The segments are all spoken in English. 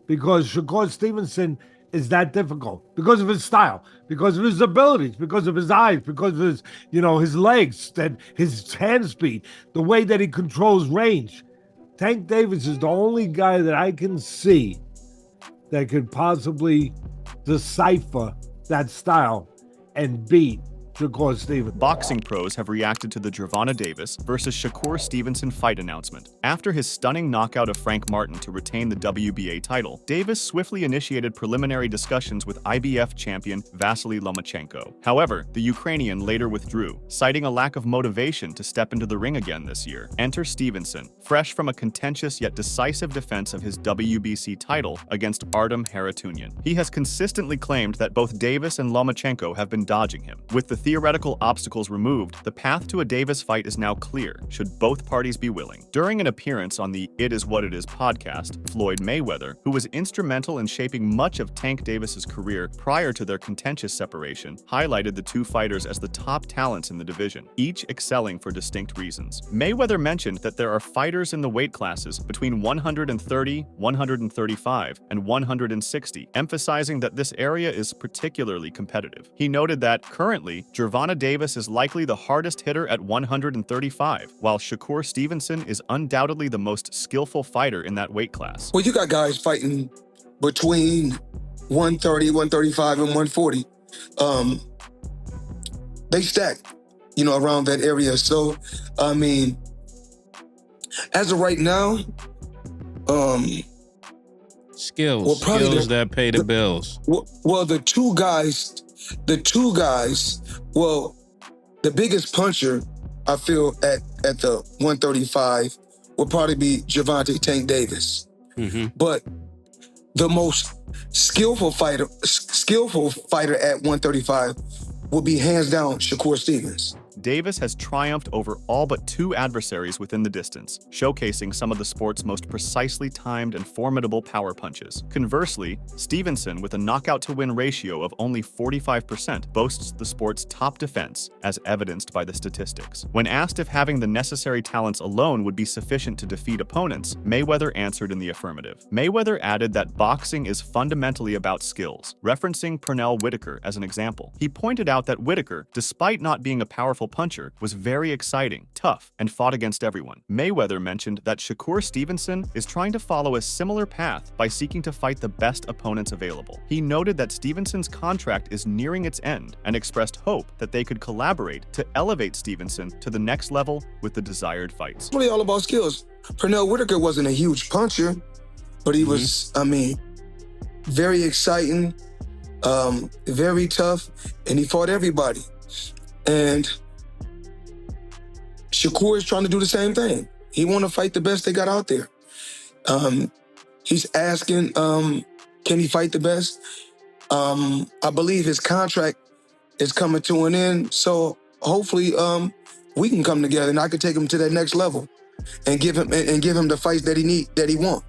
because Shakur Stevenson is that difficult because of his style, because of his abilities, because of his eyes, because of his, his legs, and his hand speed, the way that he controls range. Tank Davis is the only guy that I can see that could possibly decipher that style and beat Shakur Stevenson. Boxing pros have reacted to the Gervonta Davis versus Shakur Stevenson fight announcement. After his stunning knockout of Frank Martin to retain the WBA title, Davis swiftly initiated preliminary discussions with IBF champion Vasily Lomachenko. However, the Ukrainian later withdrew, citing a lack of motivation to step into the ring again this year. Enter Stevenson, fresh from a contentious yet decisive defense of his WBC title against Artem Harutyunyan. He has consistently claimed that both Davis and Lomachenko have been dodging him. With the theoretical obstacles removed, the path to a Davis fight is now clear, should both parties be willing. During an appearance on the It Is What It Is podcast, Floyd Mayweather, who was instrumental in shaping much of Tank Davis's career prior to their contentious separation, highlighted the two fighters as the top talents in the division, each excelling for distinct reasons. Mayweather mentioned that there are fighters in the weight classes between 130, 135, and 160, emphasizing that this area is particularly competitive. He noted that, currently, Gervonta Davis is likely the hardest hitter at 135, while Shakur Stevenson is undoubtedly the most skillful fighter in that weight class. Well, you got guys fighting between 130, 135, and 140. They stack, around that area. So, as of right now, skills that pay the bills. Well, the two guys, the biggest puncher, I feel, at the 135 will probably be Gervonta Tank Davis. Mm-hmm. But the most skillful fighter at 135 will be hands down Shakur Stevenson. Davis has triumphed over all but two adversaries within the distance, showcasing some of the sport's most precisely timed and formidable power punches. Conversely, Stevenson, with a knockout-to-win ratio of only 45%, boasts the sport's top defense, as evidenced by the statistics. When asked if having the necessary talents alone would be sufficient to defeat opponents, Mayweather answered in the affirmative. Mayweather added that boxing is fundamentally about skills, referencing Pernell Whitaker as an example. He pointed out that Whitaker, despite not being a powerful puncher, was very exciting, tough, and fought against everyone. Mayweather mentioned that Shakur Stevenson is trying to follow a similar path by seeking to fight the best opponents available. He noted that Stevenson's contract is nearing its end and expressed hope that they could collaborate to elevate Stevenson to the next level with the desired fights. It's really all about skills. Pernell Whitaker wasn't a huge puncher, but he was, very exciting, very tough, and he fought everybody. And Shakur is trying to do the same thing. He want to fight the best they got out there. He's asking, can he fight the best? I believe his contract is coming to an end, so hopefully we can come together and I can take him to that next level and give him the fights that he want.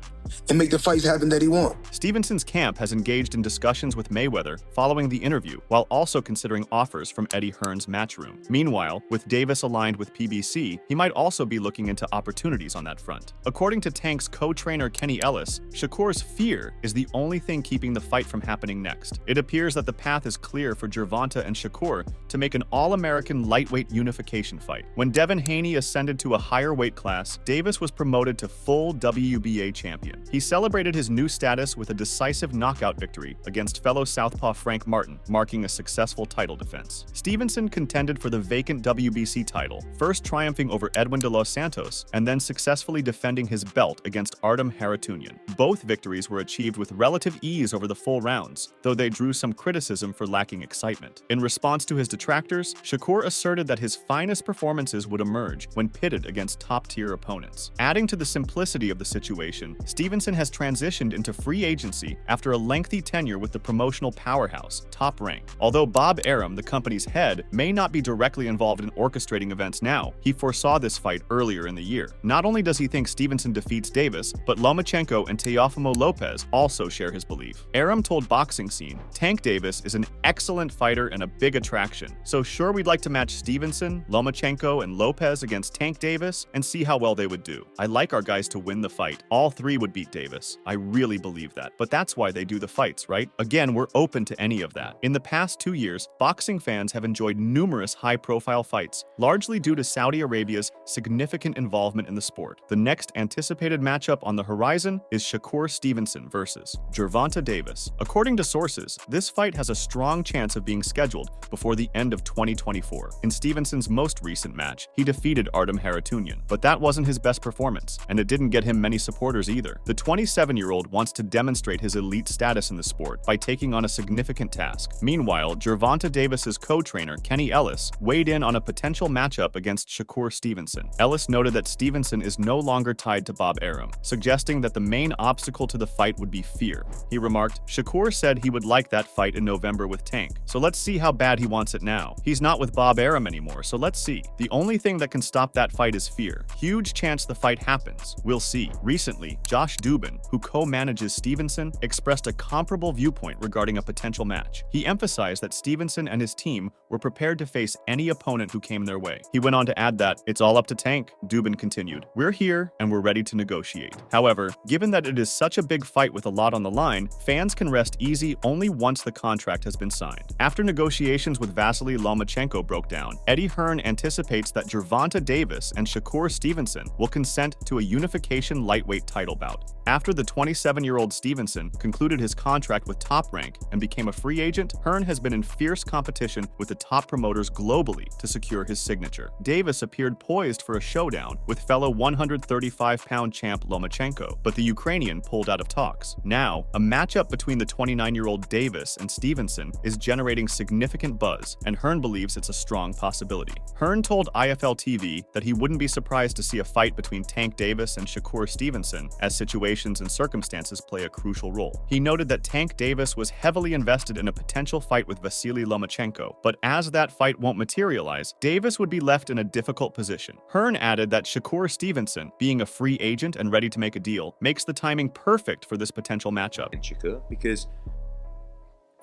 And make the fights happen that he wants. Stevenson's camp has engaged in discussions with Mayweather following the interview, while also considering offers from Eddie Hearn's Matchroom. Meanwhile, with Davis aligned with PBC, he might also be looking into opportunities on that front. According to Tank's co-trainer Kenny Ellis, Shakur's fear is the only thing keeping the fight from happening next. It appears that the path is clear for Gervonta and Shakur to make an all-American lightweight unification fight. When Devin Haney ascended to a higher weight class, Davis was promoted to full WBA champion. He celebrated his new status with a decisive knockout victory against fellow southpaw Frank Martin, marking a successful title defense. Stevenson contended for the vacant WBC title, first triumphing over Edwin de los Santos and then successfully defending his belt against Artem Harutyunyan. Both victories were achieved with relative ease over the full rounds, though they drew some criticism for lacking excitement. In response to his detractors, Shakur asserted that his finest performances would emerge when pitted against top-tier opponents. Adding to the simplicity of the situation, Stevenson has transitioned into free agency after a lengthy tenure with the promotional powerhouse, Top Rank. Although Bob Arum, the company's head, may not be directly involved in orchestrating events now, he foresaw this fight earlier in the year. Not only does he think Stevenson defeats Davis, but Lomachenko and Teofimo Lopez also share his belief. Arum told Boxing Scene, "Tank Davis is an excellent fighter and a big attraction, so sure we'd like to match Stevenson, Lomachenko, and Lopez against Tank Davis and see how well they would do. I like our guys to win the fight. All three would would beat Davis. I really believe that. But that's why they do the fights, right? Again, we're open to any of that. In the past 2 years, boxing fans have enjoyed numerous high-profile fights, largely due to Saudi Arabia's significant involvement in the sport. The next anticipated matchup on the horizon is Shakur Stevenson versus Gervonta Davis. According to sources, this fight has a strong chance of being scheduled before the end of 2024. In Stevenson's most recent match, he defeated Artem Harutyunyan, but that wasn't his best performance, and it didn't get him many supporters either. The 27-year-old wants to demonstrate his elite status in the sport by taking on a significant task. Meanwhile, Gervonta Davis's co-trainer, Kenny Ellis, weighed in on a potential matchup against Shakur Stevenson. Ellis noted that Stevenson is no longer tied to Bob Arum, suggesting that the main obstacle to the fight would be fear. He remarked, "Shakur said he would like that fight in November with Tank, so let's see how bad he wants it now. He's not with Bob Arum anymore, so let's see. The only thing that can stop that fight is fear. Huge chance the fight happens. We'll see." Recently, Josh Dubin, who co-manages Stevenson, expressed a comparable viewpoint regarding a potential match. He emphasized that Stevenson and his team were prepared to face any opponent who came their way. He went on to add that, "It's all up to Tank." Dubin continued, "We're here and we're ready to negotiate." However, given that it is such a big fight with a lot on the line, fans can rest easy only once the contract has been signed. After negotiations with Vasily Lomachenko broke down, Eddie Hearn anticipates that Gervonta Davis and Shakur Stevenson will consent to a unification lightweight title bout. After the 27-year-old Stevenson concluded his contract with Top Rank and became a free agent, Hearn has been in fierce competition with the top promoters globally to secure his signature. Davis appeared poised for a showdown with fellow 135-pound champ Lomachenko, but the Ukrainian pulled out of talks. Now, a matchup between the 29-year-old Davis and Stevenson is generating significant buzz, and Hearn believes it's a strong possibility. Hearn told IFL TV that he wouldn't be surprised to see a fight between Tank Davis and Shakur Stevenson, as situations and circumstances play a crucial role. He noted that Tank Davis was heavily invested in a potential fight with Vasily Lomachenko, but as that fight won't materialize, Davis would be left in a difficult position. Hearn added that Shakur Stevenson, being a free agent and ready to make a deal, makes the timing perfect for this potential matchup. Shakur, because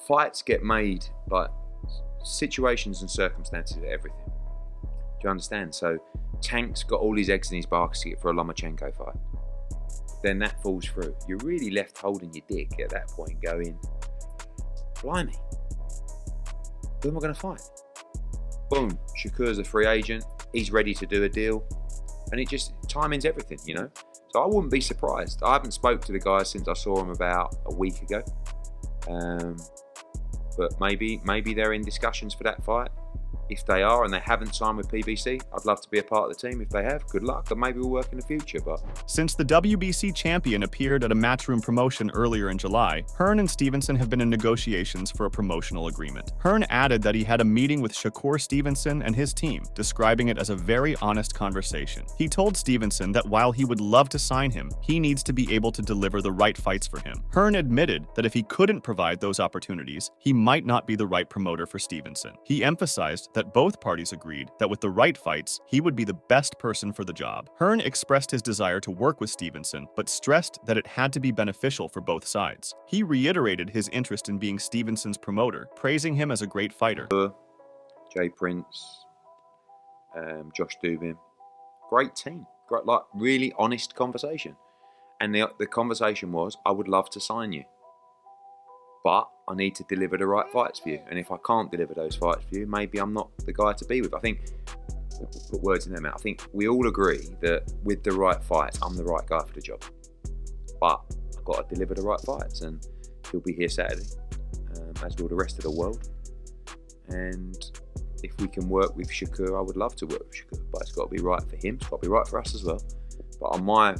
fights get made, like situations and circumstances are everything. Do you understand? So Tank's got all his eggs in his basket for a Lomachenko fight. Then that falls through. You're really left holding your dick at that point, going, blimey, who am I going to fight? Boom, Shakur's a free agent. He's ready to do a deal. And it just, timing's everything, you know? So I wouldn't be surprised. I haven't spoke to the guys since I saw him about a week ago. But maybe they're in discussions for that fight. If they are and they haven't signed with PBC, I'd love to be a part of the team. If they have, good luck, and maybe we'll work in the future. But since the WBC champion appeared at a Matchroom promotion earlier in July, Hearn and Stevenson have been in negotiations for a promotional agreement. Hearn added that he had a meeting with Shakur Stevenson and his team, describing it as a very honest conversation. He told Stevenson that while he would love to sign him, he needs to be able to deliver the right fights for him. Hearn admitted that if he couldn't provide those opportunities, he might not be the right promoter for Stevenson. He emphasized that both parties agreed that with the right fights, he would be the best person for the job. Hearn expressed his desire to work with Stevenson, but stressed that it had to be beneficial for both sides. He reiterated his interest in being Stevenson's promoter, praising him as a great fighter. Jay Prince, Josh Dubin, great team, great, like really honest conversation. And the conversation was, I would love to sign you, but I need to deliver the right fights for you. And if I can't deliver those fights for you, maybe I'm not the guy to be with. I think, put words in their mouth, I think we all agree that with the right fights, I'm the right guy for the job. But I've got to deliver the right fights, and he'll be here Saturday, as will the rest of the world. And if we can work with Shakur, I would love to work with Shakur, but it's got to be right for him, it's got to be right for us as well. But on my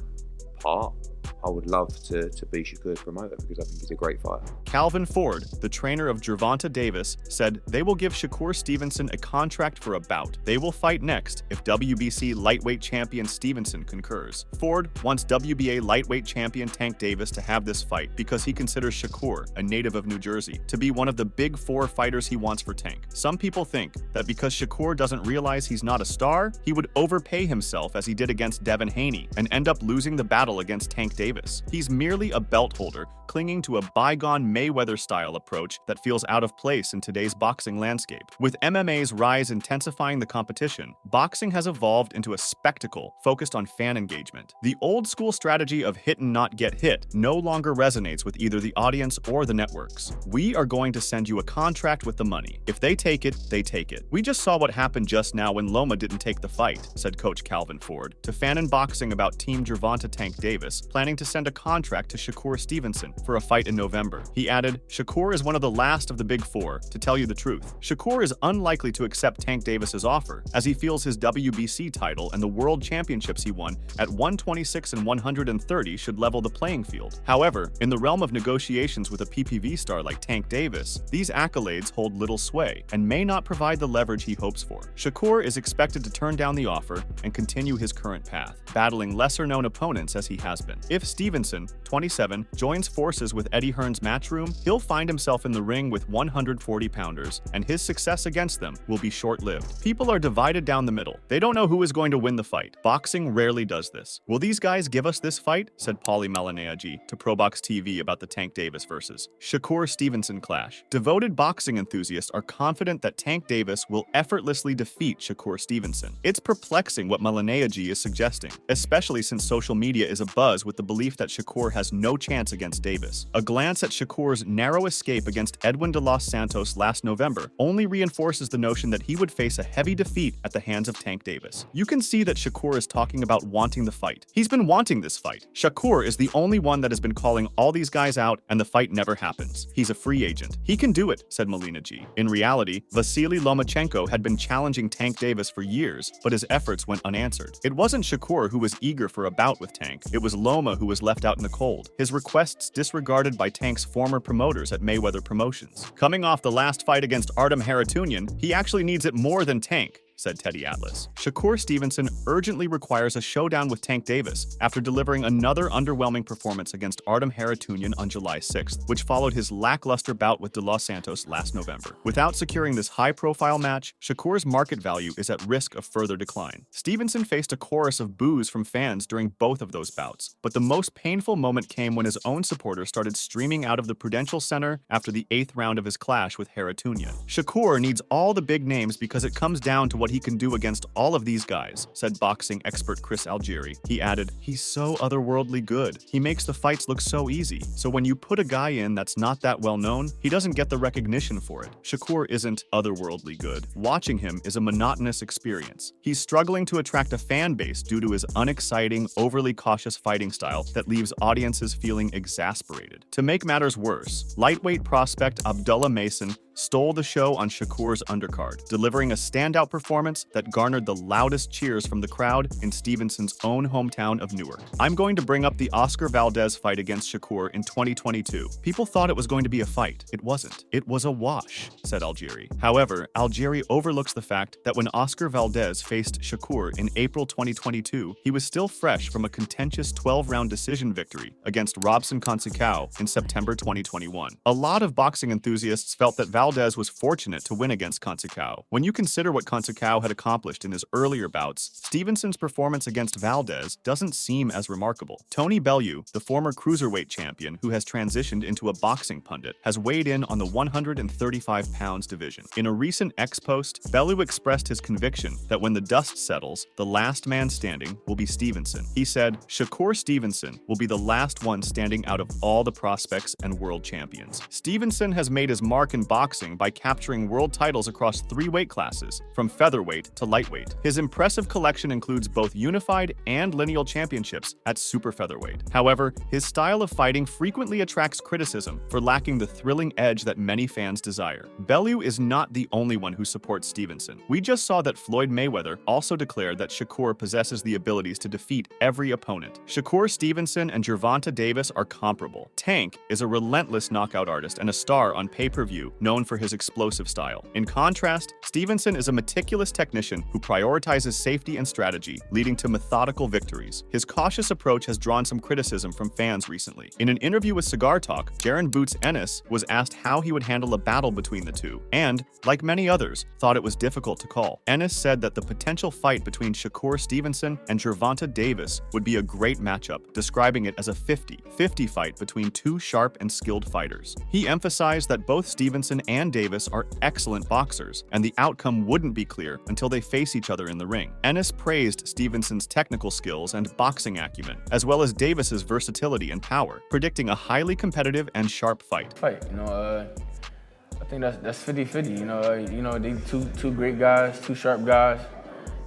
part, I would love to be Shakur's promoter because I think he's a great fighter. Calvin Ford, the trainer of Gervonta Davis, said they will give Shakur Stevenson a contract for a bout. They will fight next if WBC lightweight champion Stevenson concurs. Ford wants WBA lightweight champion Tank Davis to have this fight because he considers Shakur, a native of New Jersey, to be one of the big four fighters he wants for Tank. Some people think that because Shakur doesn't realize he's not a star, he would overpay himself as he did against Devin Haney and end up losing the battle against Tank Davis. Davis. He's merely a belt holder, clinging to a bygone Mayweather-style approach that feels out of place in today's boxing landscape. With MMA's rise intensifying the competition, boxing has evolved into a spectacle focused on fan engagement. The old-school strategy of hit and not get hit no longer resonates with either the audience or the networks. We are going to send you a contract with the money. If they take it, they take it. We just saw what happened just now when Loma didn't take the fight, said Coach Calvin Ford to Fan and Boxing about Team Gervonta Tank Davis planning to send a contract to Shakur Stevenson for a fight in November. He added, Shakur is one of the last of the big four, to tell you the truth. Shakur is unlikely to accept Tank Davis's offer, as he feels his WBC title and the world championships he won at 126 and 130 should level the playing field. However, in the realm of negotiations with a PPV star like Tank Davis, these accolades hold little sway and may not provide the leverage he hopes for. Shakur is expected to turn down the offer and continue his current path, battling lesser-known opponents as he has been. If Stevenson, 27, joins forces with Eddie Hearn's Matchroom, he'll find himself in the ring with 140-pounders, and his success against them will be short-lived. People are divided down the middle. They don't know who is going to win the fight. Boxing rarely does this. Will these guys give us this fight? Said Paulie Malineagi to ProBox TV about the Tank Davis versus Shakur Stevenson clash. Devoted boxing enthusiasts are confident that Tank Davis will effortlessly defeat Shakur Stevenson. It's perplexing what Malineagi is suggesting, especially since social media is abuzz with the belief that Shakur has no chance against Davis. A glance at Shakur's narrow escape against Edwin de los Santos last November only reinforces the notion that he would face a heavy defeat at the hands of Tank Davis. You can see that Shakur is talking about wanting the fight. He's been wanting this fight. Shakur is the only one that has been calling all these guys out, and the fight never happens. He's a free agent. He can do it, said Melina G. In reality, Vasily Lomachenko had been challenging Tank Davis for years, but his efforts went unanswered. It wasn't Shakur who was eager for a bout with Tank. It was Loma who was left out in the cold, his requests disregarded by Tank's former promoters at Mayweather Promotions. Coming off the last fight against Artem Harutyunyan, he actually needs it more than Tank, said Teddy Atlas. Shakur Stevenson urgently requires a showdown with Tank Davis after delivering another underwhelming performance against Artem Harutyunyan on July 6th, which followed his lackluster bout with De Los Santos last November. Without securing this high-profile match, Shakur's market value is at risk of further decline. Stevenson faced a chorus of boos from fans during both of those bouts, but the most painful moment came when his own supporters started streaming out of the Prudential Center after the 8th round of his clash with Harutyunyan. Shakur needs all the big names because it comes down to what he can do against all of these guys, said boxing expert Chris Algieri. He added, he's so otherworldly good. He makes the fights look so easy. So when you put a guy in that's not that well known, he doesn't get the recognition for it. Shakur isn't otherworldly good. Watching him is a monotonous experience. He's struggling to attract a fan base due to his unexciting, overly cautious fighting style that leaves audiences feeling exasperated. To make matters worse, lightweight prospect Abdullah Mason stole the show on Shakur's undercard, delivering a standout performance that garnered the loudest cheers from the crowd in Stevenson's own hometown of Newark. I'm going to bring up the Oscar Valdez fight against Shakur in 2022. People thought it was going to be a fight. It wasn't. It was a wash, said Algieri. However, Algieri overlooks the fact that when Oscar Valdez faced Shakur in April 2022, he was still fresh from a contentious 12-round decision victory against Robson Consecao in September 2021. A lot of boxing enthusiasts felt that Valdez was fortunate to win against Consecao. When you consider what Consecao had accomplished in his earlier bouts, Stevenson's performance against Valdez doesn't seem as remarkable. Tony Bellew, the former cruiserweight champion who has transitioned into a boxing pundit, has weighed in on the 135 pounds division. In a recent X post, Bellew expressed his conviction that when the dust settles, the last man standing will be Stevenson. He said, Shakur Stevenson will be the last one standing out of all the prospects and world champions. Stevenson has made his mark in boxing by capturing world titles across 3 weight classes, from featherweight to lightweight. His impressive collection includes both unified and lineal championships at super featherweight. However, his style of fighting frequently attracts criticism for lacking the thrilling edge that many fans desire. Bellew is not the only one who supports Stevenson. We just saw that Floyd Mayweather also declared that Shakur possesses the abilities to defeat every opponent. Shakur Stevenson and Gervonta Davis are comparable. Tank is a relentless knockout artist and a star on pay-per-view known for his explosive style. In contrast, Stevenson is a meticulous technician who prioritizes safety and strategy, leading to methodical victories. His cautious approach has drawn some criticism from fans recently. In an interview with Cigar Talk, Jaron Boots Ennis was asked how he would handle a battle between the two, and, like many others, thought it was difficult to call. Ennis said that the potential fight between Shakur Stevenson and Gervonta Davis would be a great matchup, describing it as a 50-50 fight between two sharp and skilled fighters. He emphasized that both Stevenson and Davis are excellent boxers, and the outcome wouldn't be clear until they face each other in the ring. Ennis praised Stevenson's technical skills and boxing acumen, as well as Davis's versatility and power, predicting a highly competitive and sharp fight. I think that's 50-50. They two great guys, two sharp guys,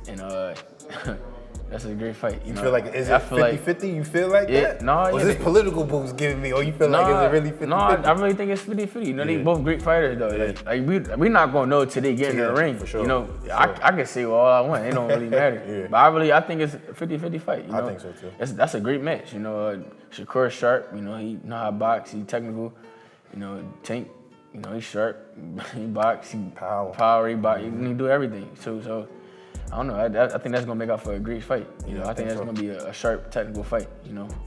and that's a great fight. You feel like, is it 50-50? You feel like that? No, or is this political boost giving me, or you feel like, is it really 50-50? No, I really think it's 50-50. They both great fighters, though. Yeah. We're not going to know till they get in the ring. For sure. I can say all I want. It don't really matter. But I think it's a 50-50 fight. I think so, too. That's a great match. Shakur is sharp. He know how to box. He's technical. Tank, he's sharp. He box. He power. He box. He do everything. So I don't know. I think that's gonna make up for a great fight. I think that's gonna be a sharp, technical fight.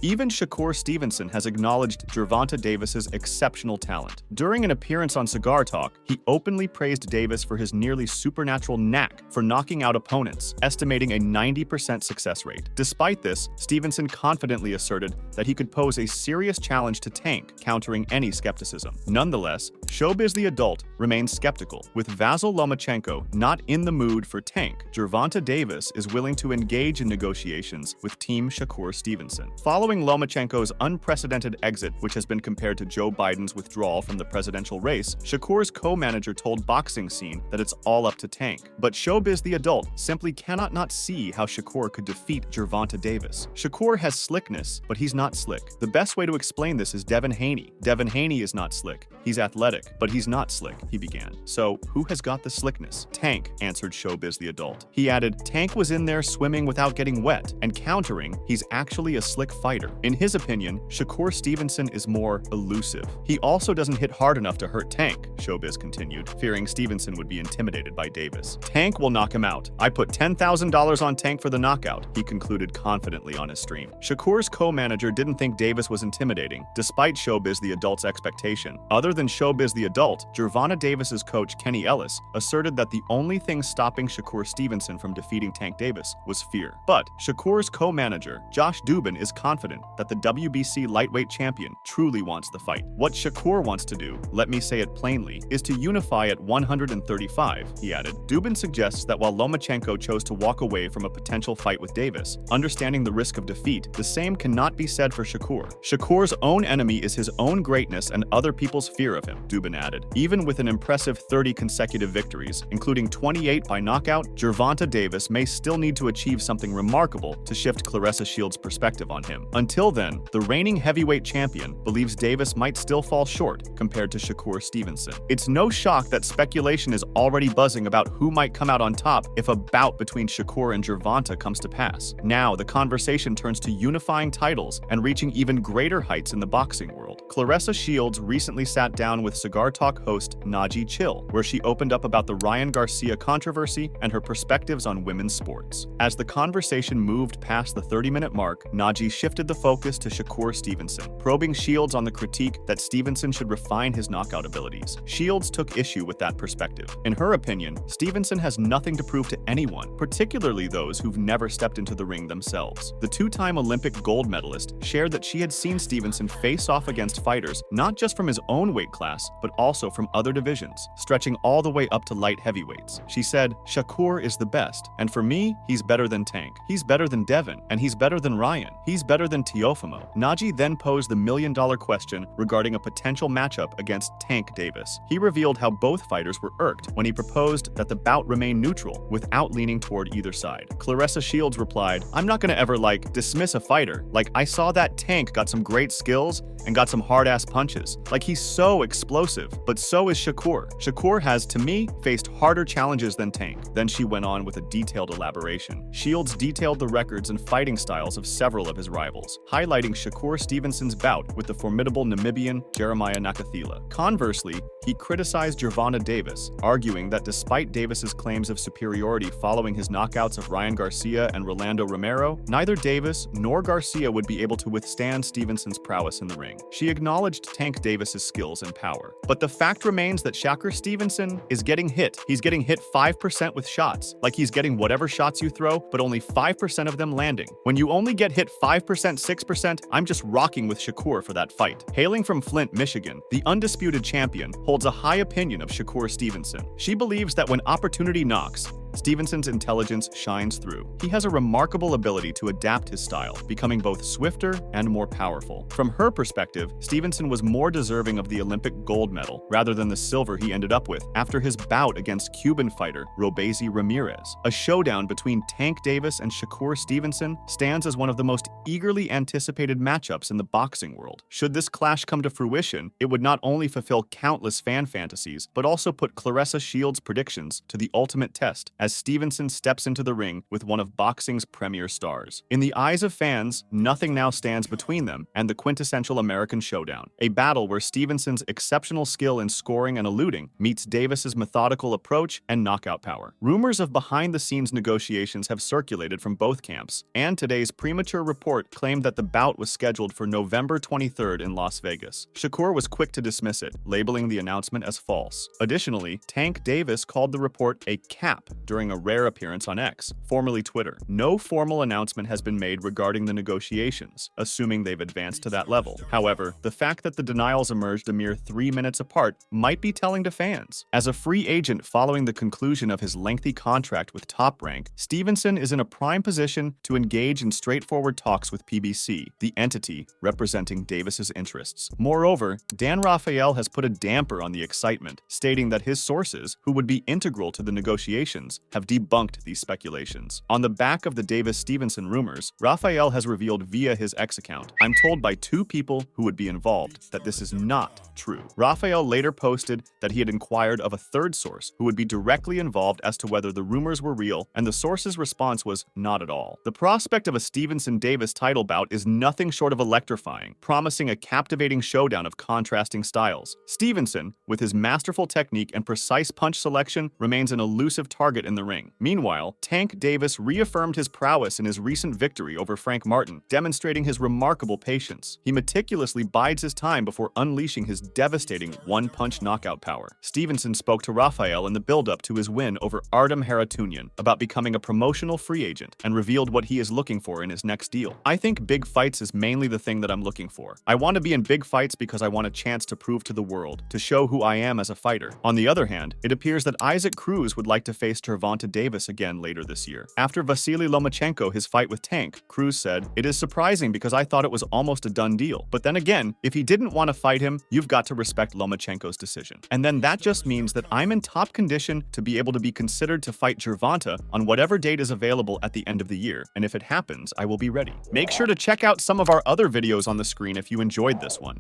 Even Shakur Stevenson has acknowledged Gervonta Davis's exceptional talent. During an appearance on Cigar Talk, he openly praised Davis for his nearly supernatural knack for knocking out opponents, estimating a 90% success rate. Despite this, Stevenson confidently asserted that he could pose a serious challenge to Tank, countering any skepticism. Nonetheless, Showbiz the Adult remains skeptical. With Vasyl Lomachenko not in the mood for Tank, Gervonta Davis is willing to engage in negotiations with Team Shakur Stevenson. Following Lomachenko's unprecedented exit, which has been compared to Joe Biden's withdrawal from the presidential race, Shakur's co-manager told Boxing Scene that it's all up to Tank. But Showbiz the Adult simply cannot not see how Shakur could defeat Gervonta Davis. Shakur has slickness, but he's not slick. The best way to explain this is Devin Haney. Devin Haney is not slick. He's athletic, but he's not slick, he began. So, who has got the slickness? Tank, answered Showbiz the Adult. He added, Tank was in there swimming without getting wet, and countering, he's actually a slick fighter. In his opinion, Shakur Stevenson is more elusive. He also doesn't hit hard enough to hurt Tank, Showbiz continued, fearing Stevenson would be intimidated by Davis. Tank will knock him out. I put $10,000 on Tank for the knockout, he concluded confidently on his stream. Shakur's co-manager didn't think Davis was intimidating, despite Showbiz the Adult's expectation. Other than Showbiz the Adult, Gervonta Davis's coach Kenny Ellis asserted that the only thing stopping Shakur Stevenson from defeating Tank Davis was fear. But Shakur's co-manager, Josh Dubin, is confident that the WBC lightweight champion truly wants the fight. What Shakur wants to do, let me say it plainly, is to unify at 135, he added. Dubin suggests that while Lomachenko chose to walk away from a potential fight with Davis, understanding the risk of defeat, the same cannot be said for Shakur. Shakur's own enemy is his own greatness and other people's fear of him, Dubin added. Even with an impressive 30 consecutive victories, including 28 by knockout, Gervonta Davis may still need to achieve something remarkable to shift Claressa Shields' perspective on him. Until then, the reigning heavyweight champion believes Davis might still fall short compared to Shakur Stevenson. It's no shock that speculation is already buzzing about who might come out on top if a bout between Shakur and Gervonta comes to pass. Now, the conversation turns to unifying titles and reaching even greater heights in the boxing world. Claressa Shields recently sat down with Cigar Talk host Najee Chill, where she opened up about the Ryan Garcia controversy and her perspectives on women's sports. As the conversation moved past the 30-minute mark, Najee shifted the focus to Shakur Stevenson, probing Shields on the critique that Stevenson should refine his knockout abilities. Shields took issue with that perspective. In her opinion, Stevenson has nothing to prove to anyone, particularly those who've never stepped into the ring themselves. The two-time Olympic gold medalist shared that she had seen Stevenson face off against fighters not just from his own weight class, but also from other divisions, stretching all the way up to light heavyweights. She said, Shakur is the best, and for me, he's better than Tank. He's better than Devin, and he's better than Ryan. He's better than Teofimo. Najee then posed the million-dollar question regarding a potential matchup against Tank Davis. He revealed how both fighters were irked when he proposed that the bout remain neutral without leaning toward either side. Claressa Shields replied, I'm not gonna ever dismiss a fighter. I saw that Tank got some great skills and got some hard-ass punches. Like, he's so explosive, but so is Shakur. Shakur has, to me, faced harder challenges than Tank. Then she went on with a detailed elaboration. Shields detailed the records and fighting styles of several of his rivals, highlighting Shakur Stevenson's bout with the formidable Namibian Jeremiah Nakathila. Conversely, he criticized Gervonta Davis, arguing that despite Davis's claims of superiority following his knockouts of Ryan Garcia and Rolando Romero, neither Davis nor Garcia would be able to withstand Stevenson's prowess in the ring. She acknowledged Tank Davis's skills and power. But the fact remains that Shakur Stevenson is getting hit. He's getting hit 5% with shots, like he's getting whatever shots you throw, but only 5% of them landing. When you only get hit 5%, 6%, I'm just rocking with Shakur for that fight. Hailing from Flint, Michigan, the undisputed champion holds a high opinion of Shakur Stevenson. She believes that when opportunity knocks, Stevenson's intelligence shines through. He has a remarkable ability to adapt his style, becoming both swifter and more powerful. From her perspective, Stevenson was more deserving of the Olympic gold medal rather than the silver he ended up with after his bout against Cuban fighter Robesi Ramirez. A showdown between Tank Davis and Shakur Stevenson stands as one of the most eagerly anticipated matchups in the boxing world. Should this clash come to fruition, it would not only fulfill countless fan fantasies, but also put Claressa Shields' predictions to the ultimate test as Stevenson steps into the ring with one of boxing's premier stars. In the eyes of fans, nothing now stands between them and the quintessential American showdown, a battle where Stevenson's exceptional skill in scoring and eluding meets Davis's methodical approach and knockout power. Rumors of behind-the-scenes negotiations have circulated from both camps, and today's premature report claimed that the bout was scheduled for November 23rd in Las Vegas. Shakur was quick to dismiss it, labeling the announcement as false. Additionally, Tank Davis called the report a cap during a rare appearance on X, formerly Twitter. No formal announcement has been made regarding the negotiations, assuming they've advanced to that level. However, the fact that the denials emerged a mere 3 minutes apart might be telling to fans. As a free agent following the conclusion of his lengthy contract with Top Rank, Stevenson is in a prime position to engage in straightforward talks with PBC, the entity representing Davis's interests. Moreover, Dan Rafael has put a damper on the excitement, stating that his sources, who would be integral to the negotiations, have debunked these speculations. On the back of the Davis-Stevenson rumors, Rafael has revealed via his X account, "I'm told by 2 people who would be involved that this is not true." Rafael later posted that he had inquired of a 3rd source who would be directly involved as to whether the rumors were real, and the source's response was not at all. The prospect of a Stevenson-Davis title bout is nothing short of electrifying, promising a captivating showdown of contrasting styles. Stevenson, with his masterful technique and precise punch selection, remains an elusive target in the ring. Meanwhile, Tank Davis reaffirmed his prowess in his recent victory over Frank Martin, demonstrating his remarkable patience. He meticulously bides his time before unleashing his devastating one-punch knockout power. Stevenson spoke to Rafael in the build-up to his win over Artem Haratunian about becoming a promotional free agent and revealed what he is looking for in his next deal. "I think big fights is mainly the thing that I'm looking for. I want to be in big fights because I want a chance to prove to the world, to show who I am as a fighter." On the other hand, it appears that Isaac Cruz would like to face Gervonta Davis again later this year. After Vasily Lomachenko his fight with Tank, Cruz said, "It is surprising because I thought it was almost a done deal. But then again, if he didn't want to fight him, you've got to respect Lomachenko's decision. And then that just means that I'm in top condition to be able to be considered to fight Gervonta on whatever date is available at the end of the year. And if it happens, I will be ready." Make sure to check out some of our other videos on the screen if you enjoyed this one.